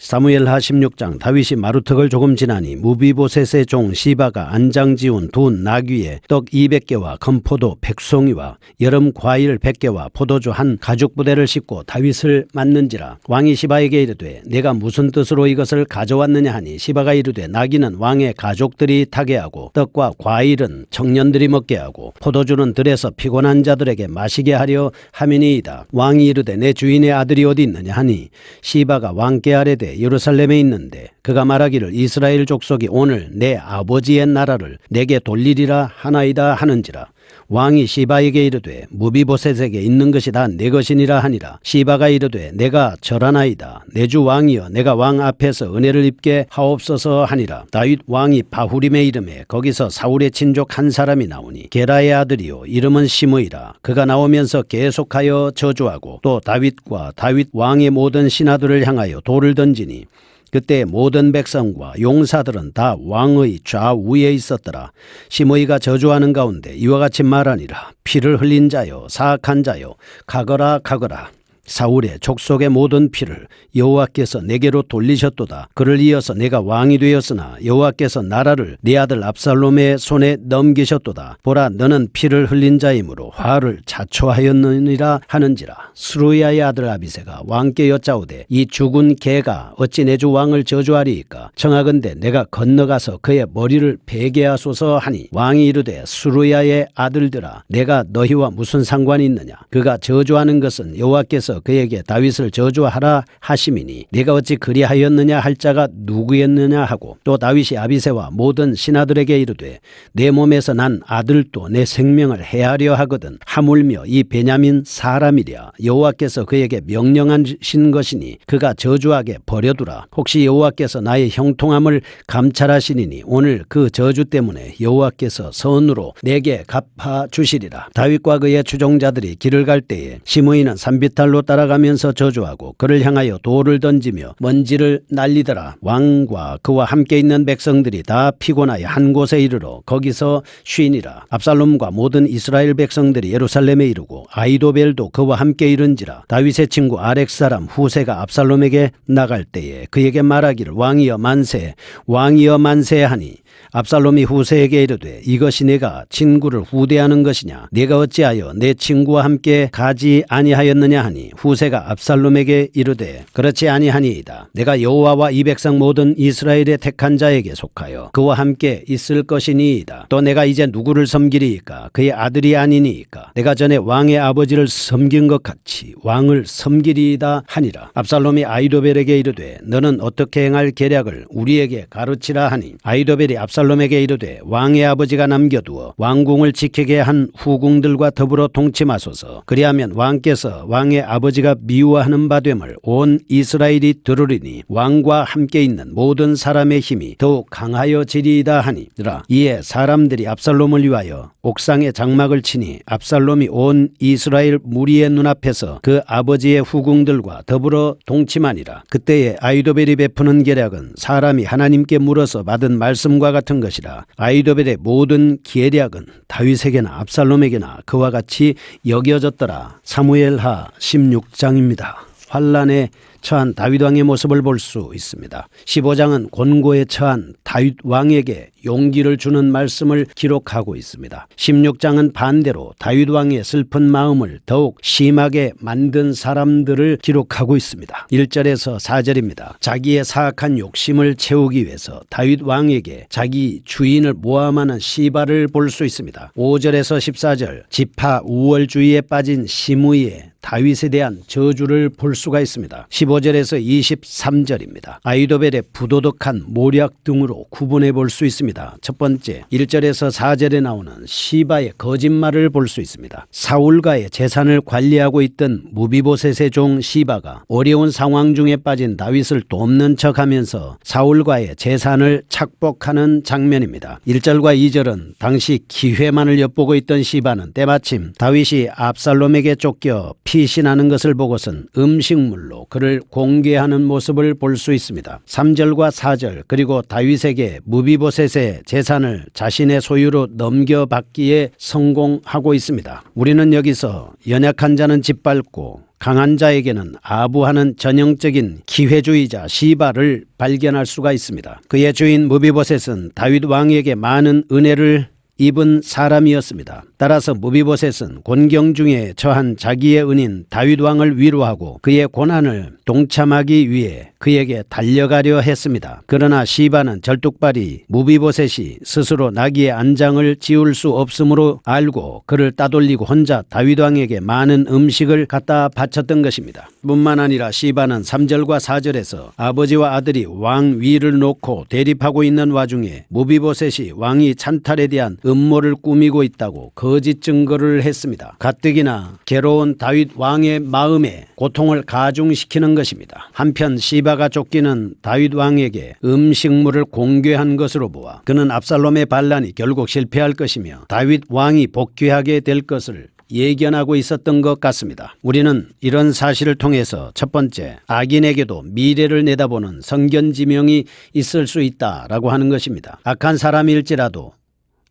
사무엘하 16장. 다윗이 마루턱을 조금 지나니 무비보셋의 종 시바가 안장 지운 두 나귀에 떡 200개와 건포도 100송이와 여름 과일 100개와 포도주 한 가죽 부대를 싣고 다윗을 맞는지라. 왕이 시바에게 이르되 내가 무슨 뜻으로 이것을 가져왔느냐 하니 시바가 이르되 나귀는 왕의 가족들이 타게 하고 떡과 과일은 청년들이 먹게 하고 포도주는 들에서 피곤한 자들에게 마시게 하려 함이니이다. 왕이 이르되 내 주인의 아들이 어디 있느냐 하니 시바가 왕께 아뢰되 예루살렘에 있는데 그가 말하기를 이스라엘 족속이 오늘 내 아버지의 나라를 내게 돌리리라 하나이다 하는지라. 왕이 시바에게 이르되 무비보셋에게 있는 것이 다 내 것이니라 하니라. 시바가 이르되 내가 절하나이다. 내 주 왕이여 내가 왕 앞에서 은혜를 입게 하옵소서 하니라. 다윗 왕이 바후림에 이름에 거기서 사울의 친족 한 사람이 나오니 게라의 아들이요 이름은 시므이라. 그가 나오면서 계속하여 저주하고 또 다윗과 다윗 왕의 모든 신하들을 향하여 돌을 던지니 그때 모든 백성과 용사들은 다 왕의 좌우에 있었더라. 시므이가 저주하는 가운데 이와 같이 말하니라. 피를 흘린 자여 사악한 자여 가거라 가거라. 사울의 족속의 모든 피를 여호와께서 내게로 돌리셨도다. 그를 이어서 내가 왕이 되었으나 여호와께서 나라를 네 아들 압살롬의 손에 넘기셨도다. 보라 너는 피를 흘린 자이므로 화를 자초하였느니라 하는지라. 스루야의 아들 아비새가 왕께 여짜오되 이 죽은 개가 어찌 내 주 왕을 저주하리이까. 청하건대 내가 건너가서 그의 머리를 베게 하소서 하니 왕이 이르되 스루야의 아들들아 내가 너희와 무슨 상관이 있느냐. 그가 저주하는 것은 여호와께서 그에게 다윗을 저주하라 하심이니 네가 어찌 그리하였느냐 할 자가 누구였느냐 하고 또 다윗이 아비새와 모든 신하들에게 이르되 내 몸에서 난 아들도 내 생명을 해하려 하거든 하물며 이 베냐민 사람이랴. 여호와께서 그에게 명령하신 것이니 그가 저주하게 버려두라. 혹시 여호와께서 나의 형통함을 감찰하시니니 오늘 그 저주 때문에 여호와께서 선으로 내게 갚아주시리라. 다윗과 그의 추종자들이 길을 갈 때에 시므이는 산비탈로 따라가면서 저주하고 그를 향하여 돌을 던지며 먼지를 날리더라. 왕과 그와 함께 있는 백성들이 다 피곤하여 한 곳에 이르러 거기서 쉬니라. 압살롬과 모든 이스라엘 백성들이 예루살렘에 이르고 아히도벨도 그와 함께 이른지라. 다윗의 친구 아렉 사람 후세가 압살롬에게 나갈 때에 그에게 말하기를 왕이여 만세 왕이여 만세 하니 압살롬이 후세에게 이르되 이것이 내가 친구를 후대하는 것이냐. 내가 어찌하여 내 친구와 함께 가지 아니하였느냐 하니 후세가 압살롬에게 이르되 그렇지 아니하니이다. 내가 여호와와 이 백성 모든 이스라엘의 택한 자에게 속하여 그와 함께 있을 것이니이다. 또 내가 이제 누구를 섬기리이까. 그의 아들이 아니니이까. 내가 전에 왕의 아버지를 섬긴 것 같이 왕을 섬기리이다 하니라. 압살롬이 아히도벨에게 이르되 너는 어떻게 행할 계략을 우리에게 가르치라 하니 아히도벨이 압살롬에게 이르되 왕의 아버지가 남겨두어 왕궁을 지키게 한 후궁들과 더불어 동침하소서. 그리하면 왕께서 왕의 아버지가 미워하는 바 됨을 온 이스라엘이 들으리니 왕과 함께 있는 모든 사람의 힘이 더욱 강하여지리이다 하니라. 이에 사람들이 압살롬을 위하여 옥상에 장막을 치니 압살롬이 온 이스라엘 무리의 눈앞에서 그 아버지의 후궁들과 더불어 동침하니라. 그때에 아히도벨이 베푸는 계략은 사람이 하나님께 물어서 받은 말씀과 같은 것이라. 아히도벨의 모든 계략은 다윗에게나 압살롬에게나 그와 같이 여겨졌더라. 사무엘하 16장입니다. 환란에 처한 다윗 왕의 모습을 볼 수 있습니다. 15장은 곤고에 처한 다윗 왕에게 용기를 주는 말씀을 기록하고 있습니다. 16장은 반대로 다윗 왕의 슬픈 마음을 더욱 심하게 만든 사람들을 기록하고 있습니다. 1절에서 4절입니다. 자기의 사악한 욕심을 채우기 위해서 다윗 왕에게 자기 주인을 모함하는 시바를 볼 수 있습니다. 5절에서 14절 지파 우월주의에 빠진 시므이의 다윗에 대한 저주를 볼 수가 있습니다. 15절에서 23절입니다. 아히도벨의 부도덕한 모략 등으로 구분해 볼 수 있습니다. 첫 번째, 1절에서 4절에 나오는 시바의 거짓말을 볼 수 있습니다. 사울과의 재산을 관리하고 있던 무비보셋의 종 시바가 어려운 상황 중에 빠진 다윗을 돕는 척하면서 사울과의 재산을 착복하는 장면입니다. 1절과 2절은 당시 기회만을 엿보고 있던 시바는 때마침 다윗이 압살롬에게 쫓겨 피신하는 것을 보고선 음식물로 그를 공개하는 모습을 볼 수 있습니다. 3절과 4절 그리고 다윗에게 무비보셋의 재산을 자신의 소유로 넘겨받기에 성공하고 있습니다. 우리는 여기서 연약한 자는 짓밟고 강한 자에게는 아부하는 전형적인 기회주의자 시바를 발견할 수가 있습니다. 그의 주인 무비보셋은 다윗 왕에게 많은 은혜를 입은 사람이었습니다. 따라서 무비보셋은 곤경 중에 처한 자기의 은인 다윗 왕을 위로하고 그의 고난을 동참하기 위해 그에게 달려가려 했습니다. 그러나 시바는 절뚝발이 무비보셋이 스스로 나귀의 안장을 지울 수 없으므로 알고 그를 따돌리고 혼자 다윗 왕에게 많은 음식을 갖다 바쳤던 것입니다. 뿐만 아니라 시바는 3절과 4절에서 아버지와 아들이 왕 위를 놓고 대립하고 있는 와중에 무비보셋이 왕이 찬탈에 대한 음모를 꾸미고 있다고 거짓 증거를 했습니다. 가뜩이나 괴로운 다윗 왕의 마음에 고통을 가중시키는 것입니다. 한편 시바가 쫓기는 다윗 왕에게 음식물을 공개한 것으로 보아 그는 압살롬의 반란이 결국 실패할 것이며 다윗 왕이 복귀하게 될 것을 예견하고 있었던 것 같습니다. 우리는 이런 사실을 통해서 첫 번째, 악인에게도 미래를 내다보는 성견지명이 있을 수 있다라고 하는 것입니다. 악한 사람일지라도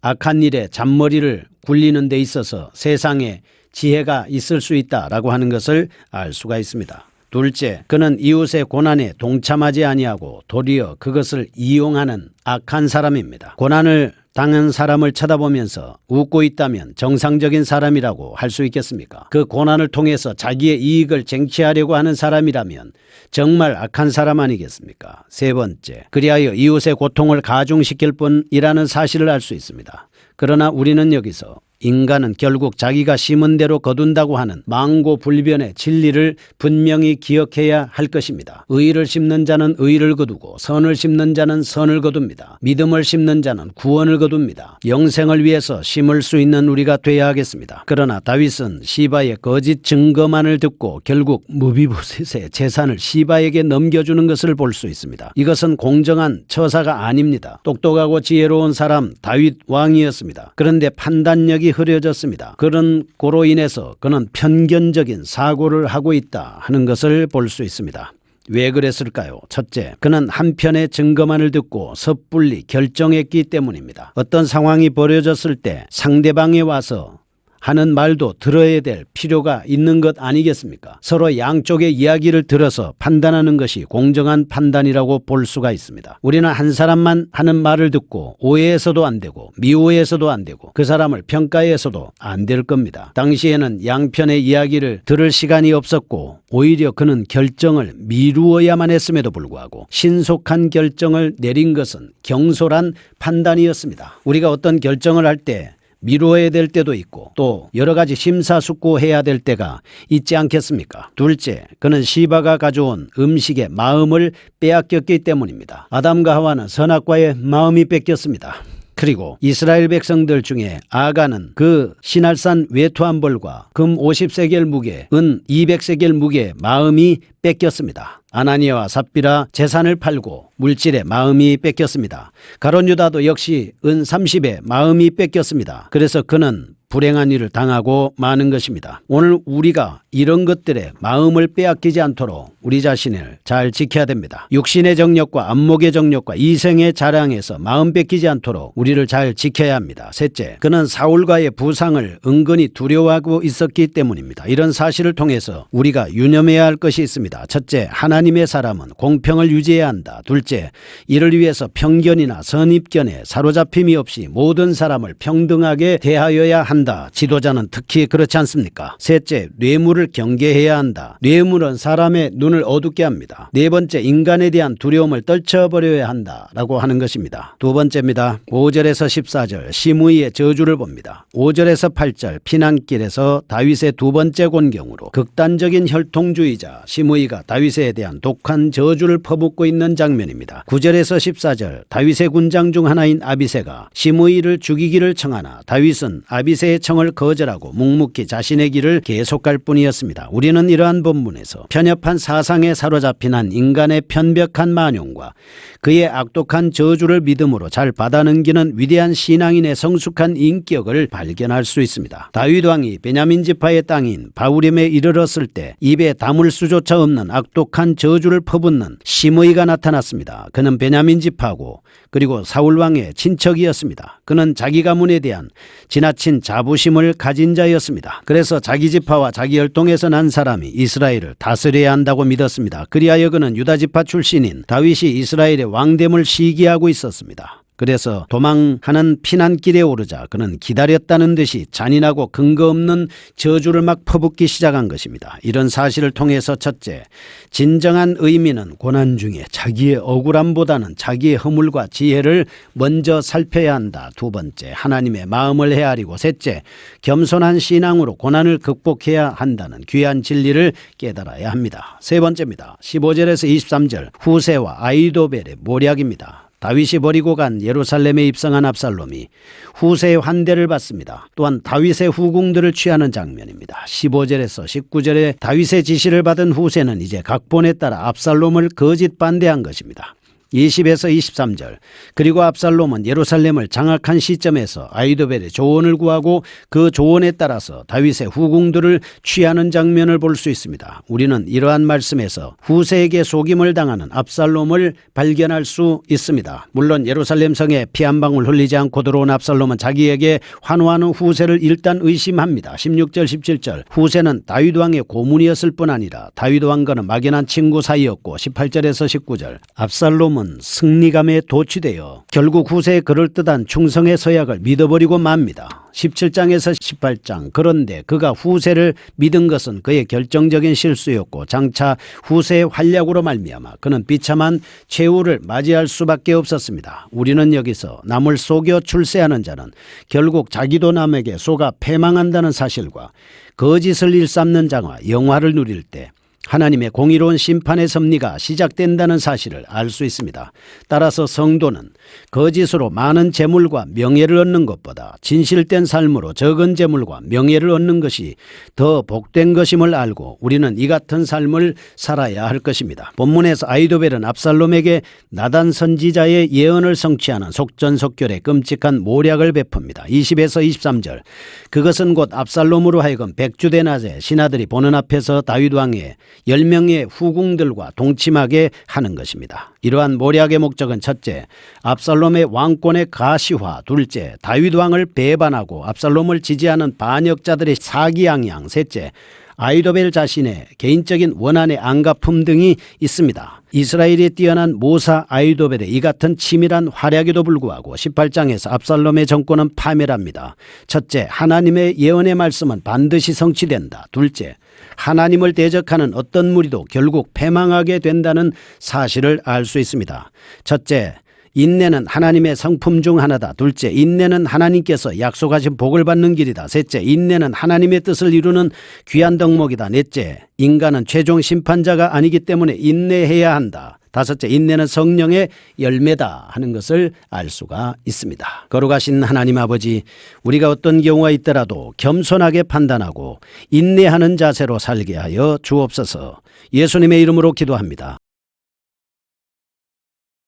악한 일에 잔머리를 굴리는 데 있어서 세상에 지혜가 있을 수 있다라고 하는 것을 알 수가 있습니다. 둘째, 그는 이웃의 고난에 동참하지 아니하고 도리어 그것을 이용하는 악한 사람입니다. 고난을 당한 사람을 쳐다보면서 웃고 있다면 정상적인 사람이라고 할 수 있겠습니까? 그 고난을 통해서 자기의 이익을 쟁취하려고 하는 사람이라면 정말 악한 사람 아니겠습니까? 세 번째, 그리하여 이웃의 고통을 가중시킬 뿐이라는 사실을 알 수 있습니다. 그러나 우리는 여기서 인간은 결국 자기가 심은 대로 거둔다고 하는 망고불변의 진리를 분명히 기억해야 할 것입니다. 의를 심는 자는 의를 거두고 선을 심는 자는 선을 거둡니다. 믿음을 심는 자는 구원을 거둡니다. 영생을 위해서 심을 수 있는 우리가 돼야 하겠습니다. 그러나 다윗은 시바의 거짓 증거만을 듣고 결국 무비보셋의 재산을 시바에게 넘겨주는 것을 볼 수 있습니다. 이것은 공정한 처사가 아닙니다. 똑똑하고 지혜로운 사람 다윗 왕이었습니다. 그런데 판단력이 흐려졌습니다. 그런 고로 인해서 그는 편견적인 사고를 하고 있다 하는 것을 볼 수 있습니다. 왜 그랬을까요? 첫째, 그는 한편의 증거만을 듣고 섣불리 결정했기 때문입니다. 어떤 상황이 벌어졌을 때 상대방이 와서 하는 말도 들어야 될 필요가 있는 것 아니겠습니까? 서로 양쪽의 이야기를 들어서 판단하는 것이 공정한 판단이라고 볼 수가 있습니다. 우리는 한 사람만 하는 말을 듣고 오해해서도 안 되고 미워해서도 안 되고 그 사람을 평가해서도 안 될 겁니다. 당시에는 양편의 이야기를 들을 시간이 없었고 오히려 그는 결정을 미루어야만 했음에도 불구하고 신속한 결정을 내린 것은 경솔한 판단이었습니다. 우리가 어떤 결정을 할 때 미루어야 될 때도 있고 또 여러 가지 심사숙고해야 될 때가 있지 않겠습니까? 둘째, 그는 시바가 가져온 음식의 마음을 빼앗겼기 때문입니다. 아담과 하와는 선악과의 마음이 뺏겼습니다. 그리고 이스라엘 백성들 중에 아가는 그 시날산 외투한 벌과 금 50세겔 무게, 은 200세겔 무게 마음이 뺏겼습니다. 아나니아와 삽비라 재산을 팔고 물질의 마음이 뺏겼습니다. 가룟 유다도 역시 은 30의 마음이 뺏겼습니다. 그래서 그는 불행한 일을 당하고 마는 것입니다. 오늘 우리가 이런 것들에 마음을 빼앗기지 않도록 우리 자신을 잘 지켜야 됩니다. 육신의 정력과 안목의 정력과 이생의 자랑에서 마음 뺏기지 않도록 우리를 잘 지켜야 합니다. 셋째, 그는 사울과의 부상을 은근히 두려워하고 있었기 때문입니다. 이런 사실을 통해서 우리가 유념해야 할 것이 있습니다. 첫째, 하나님의 사람은 공평을 유지해야 한다. 둘째, 이를 위해서 편견이나 선입견에 사로잡힘이 없이 모든 사람을 평등하게 대하여야 한다. 지도자는 특히 그렇지 않습니까? 셋째, 뇌물을 경계해야 한다. 뇌물은 사람의 눈을 어둡게 합니다. 네 번째, 인간에 대한 두려움을 떨쳐버려야 한다라고 하는 것입니다. 두 번째입니다. 5절에서 14절 시므이의 저주를 봅니다. 5절에서 8절 피난길에서 다윗의 두 번째 곤경으로 극단적인 혈통주의자 시므이가 다윗에 대한 독한 저주를 퍼붓고 있는 장면입니다. 9절에서 14절 다윗의 군장 중 하나인 아비새가 시므이를 죽이기를 청하나 다윗은 아비새의 후세의 청을 거절하고 묵묵히 자신의 길을 계속 갈 뿐이었습니다. 우리는 이러한 본문에서 편협한 사상에 사로잡힌 한 인간의 편벽한 만용과 그의 악독한 저주를 믿음으로 잘 받아넘기는 위대한 신앙인의 성숙한 인격을 발견할 수 있습니다. 다윗 왕이 베냐민 지파의 땅인 바후림에 이르렀을 때 입에 담을 수조차 없는 악독한 저주를 퍼붓는 시므이가 나타났습니다. 그는 베냐민 지파고 그리고 사울 왕의 친척이었습니다. 그는 자기 가문에 대한 지나친 자부심을 가진 자였습니다. 그래서 자기 지파와 자기 혈통에서 난 사람이 이스라엘을 다스려야 한다고 믿었습니다. 그리하여 그는 유다 지파 출신인 다윗이 이스라엘의 왕됨을 시기하고 있었습니다. 그래서 도망하는 피난길에 오르자 그는 기다렸다는 듯이 잔인하고 근거 없는 저주를 막 퍼붓기 시작한 것입니다. 이런 사실을 통해서 첫째, 진정한 의미는 고난 중에 자기의 억울함보다는 자기의 허물과 지혜를 먼저 살펴야 한다. 두 번째, 하나님의 마음을 헤아리고 셋째, 겸손한 신앙으로 고난을 극복해야 한다는 귀한 진리를 깨달아야 합니다. 세 번째입니다. 15절에서 23절 후세와 아이도벨의 모략입니다. 다윗이 버리고 간 예루살렘에 입성한 압살롬이 후세의 환대를 받습니다. 또한 다윗의 후궁들을 취하는 장면입니다. 15절에서 19절에 다윗의 지시를 받은 후세는 이제 각본에 따라 압살롬을 거짓 반대한 것입니다. 20에서 23절 그리고 압살롬은 예루살렘을 장악한 시점에서 아히도벨의 조언을 구하고 그 조언에 따라서 다윗의 후궁들을 취하는 장면을 볼 수 있습니다. 우리는 이러한 말씀에서 후세에게 속임을 당하는 압살롬을 발견할 수 있습니다. 물론 예루살렘 성에 피 한 방울 흘리지 않고 들어온 압살롬은 자기에게 환호하는 후세를 일단 의심합니다. 16절 17절 후세는 다윗 왕의 고문이었을 뿐 아니라 다윗 왕과는 막연한 친구 사이였고 18절에서 19절 압살롬은 승리감에 도취되어 결국 후세의 그럴듯한 충성의 서약을 믿어버리고 맙니다. 17장에서 18장 그런데 그가 후세를 믿은 것은 그의 결정적인 실수였고 장차 후세의 활약으로 말미암아 그는 비참한 최후를 맞이할 수밖에 없었습니다. 우리는 여기서 남을 속여 출세하는 자는 결국 자기도 남에게 속아 패망한다는 사실과 거짓을 일삼는 자와 영화를 누릴 때 하나님의 공의로운 심판의 섭리가 시작된다는 사실을 알 수 있습니다. 따라서 성도는 거짓으로 많은 재물과 명예를 얻는 것보다 진실된 삶으로 적은 재물과 명예를 얻는 것이 더 복된 것임을 알고 우리는 이 같은 삶을 살아야 할 것입니다. 본문에서 아히도벨은 압살롬에게 나단 선지자의 예언을 성취하는 속전속결의 끔찍한 모략을 베풉니다. 20에서 23절 그것은 곧 압살롬으로 하여금 백주대 낮에 신하들이 보는 앞에서 다윗 왕의 10명의 후궁들과 동침하게 하는 것입니다. 이러한 모략의 목적은 첫째, 압살롬의 왕권의 가시화, 둘째, 다윗 왕을 배반하고 압살롬을 지지하는 반역자들의 사기양양, 셋째, 아히도벨 자신의 개인적인 원한의 안갚음 등이 있습니다. 이스라엘이 뛰어난 모사 아히도벨의 이 같은 치밀한 활약에도 불구하고 18장에서 압살롬의 정권은 파멸합니다. 첫째, 하나님의 예언의 말씀은 반드시 성취된다. 둘째, 하나님을 대적하는 어떤 무리도 결국 패망하게 된다는 사실을 알 수 있습니다. 첫째, 인내는 하나님의 성품 중 하나다. 둘째, 인내는 하나님께서 약속하신 복을 받는 길이다. 셋째, 인내는 하나님의 뜻을 이루는 귀한 덕목이다. 넷째, 인간은 최종 심판자가 아니기 때문에 인내해야 한다. 다섯째, 인내는 성령의 열매다 하는 것을 알 수가 있습니다. 거룩하신 하나님 아버지, 우리가 어떤 경우가 있더라도 겸손하게 판단하고 인내하는 자세로 살게 하여 주옵소서. 예수님의 이름으로 기도합니다.